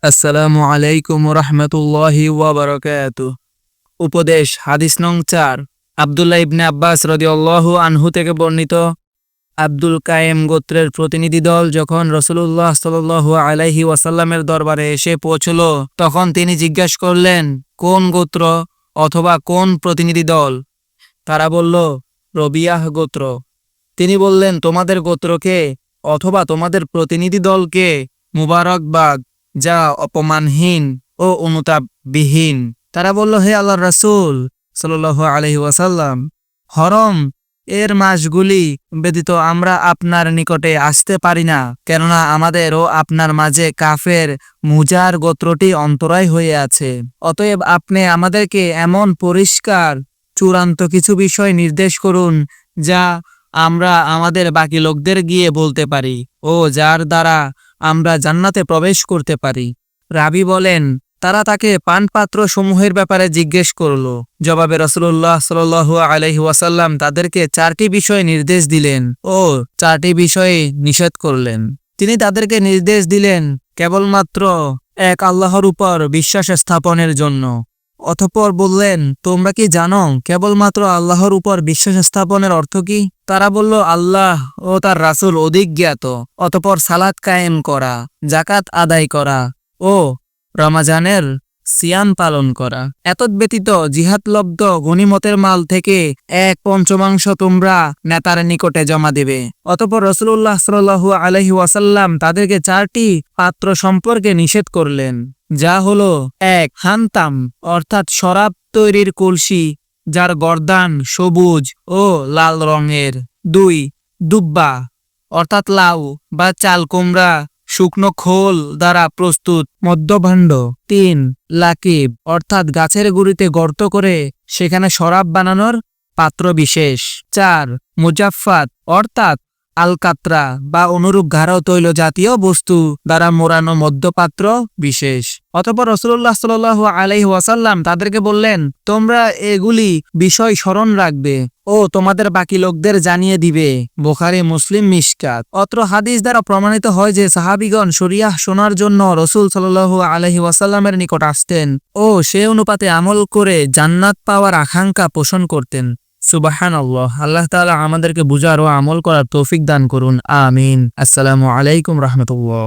আসসালামু আলাইকুম রহমতুল্লাহি ওয়া বারাকাতুহু। উপদেশ হাদিস নং 4, আব্দুল্লাহ ইবনে আব্বাস রাদিয়াল্লাহু আনহু থেকে বর্ণিত, আব্দুল কায়েম গোত্রের প্রতিনিধি দল যখন রাসূলুল্লাহ সাল্লাল্লাহু আলাইহি ওয়াসাল্লামের দরবারে এসে পৌঁছল, তখন তিনি জিজ্ঞাসা করলেন, কোন গোত্র অথবা কোন প্রতিনিধি দল? তারা বলল, রবিয়াহ গোত্র। তিনি বললেন, তোমাদের গোত্রকে অথবা তোমাদের প্রতিনিধি দলকে মুবারকবাদ, যা অপমানহীন ও অনুতাপবিহীন। তারা বলল, হে আল্লাহর রাসূল সাল্লাল্লাহু আলাইহি ওয়াসাল্লাম, হরম এর মাসগুলি ব্যতীত আমরা আপনার নিকটে আসতে পারি না, কেননা আমাদের ও আপনার মাঝে কাফের মুজার গোত্রটি অন্তরায় হয়ে আছে। অতএব আপনি আমাদেরকে এমন পরিষ্কার চূড়ান্ত কিছু বিষয় নির্দেশ করুন, যা আমরা আমাদের বাকি লোকদের গিয়ে বলতে পারি ও যার দ্বারা আমরা জান্নাতে প্রবেশ করতে পারি। রাবি বলেন, তারা তাকে পানপাত্র সমূহের ব্যাপারে জিজ্ঞেস করল। জবাবে রাসূলুল্লাহ সাল্লাল্লাহু আলাইহি ওয়াসাল্লাম তাদেরকে 4টি বিষয় নির্দেশ দিলেন ও 4টি বিষয়ে নিষেধ করলেন। তিনি তাদেরকে নির্দেশ দিলেন কেবলমাত্র এক আল্লাহর উপর বিশ্বাস স্থাপনের জন্য। অতঃপর বললেন, তোমরা কি জানো কেবলমাত্র আল্লাহর উপর বিশ্বাস স্থাপনের অর্থ কি? তারা বলল, আল্লাহ ও তার রাসূল অধিক জ্ঞাত। অতঃপর সালাত কায়েম করা, যাকাত আদায় করা ও রমজানের সিয়াম পালন করা। এতদ্ব্যতীত জিহাদলব্ধ গনিমতের মাল থেকে 1/5 তোমরা নেতার নিকটে জমা দেবে। অতঃপর রাসূলুল্লাহ সাল্লাল্লাহু আলাইহি ওয়াসাল্লাম তাদেরকে 4টি পাত্র সম্পর্কে নিষেধ করলেন, যা হলো 1. হান্তাম অর্থাৎ শরাব তৈরির কলসি, যার গর্দান সবুজ ও লাল রঙের। 2. দুব্বা অর্থাৎ লাউ বা চাল কুমড়া শুকনো খোল দ্বারা প্রস্তুত মদ্যভাণ্ড। 3. লাকিব অর্থাৎ গাছের গুঁড়িতে গর্ত করে সেখানে শরাব বানানোর পাত্র বিশেষ। 4. মুজাফফাত অর্থাৎ আলকাত্রা বা অনুরূপ গাঢ় তৈল জাতীয় বস্তু দ্বারা মোড়ানো মদ্যপাত্র বিশেষ। অতঃপর রাসূলুল্লাহ সাল্লাল্লাহু আলাইহি ওয়াসাল্লাম তাদেরকে বললেন, তোমরা এগুলি বিষয় স্মরণ রাখবে ও তোমাদের বাকি লোকদের জানিয়ে দিবে। বুখারী মুসলিম মিশকাত। অত্র হাদিস দ্বারা প্রমাণিত হয় যে সাহাবীগণ শরিয়াহ শোনার জন্য রাসূল সাল্লাল্লাহু আলাইহি ওয়াসাল্লামের নিকট আসতেন ও সে অনুপাতে আমল করে জান্নাত পাওয়ার আকাঙ্ক্ষা পোষণ করতেন। সুবহানাল্লাহ। আল্লাহ তাআলা আমাদেরকে বুঝার ও আমল করার তৌফিক দান করুন। আমিন। আসসালামু আলাইকুম রহমতুল্লাহ।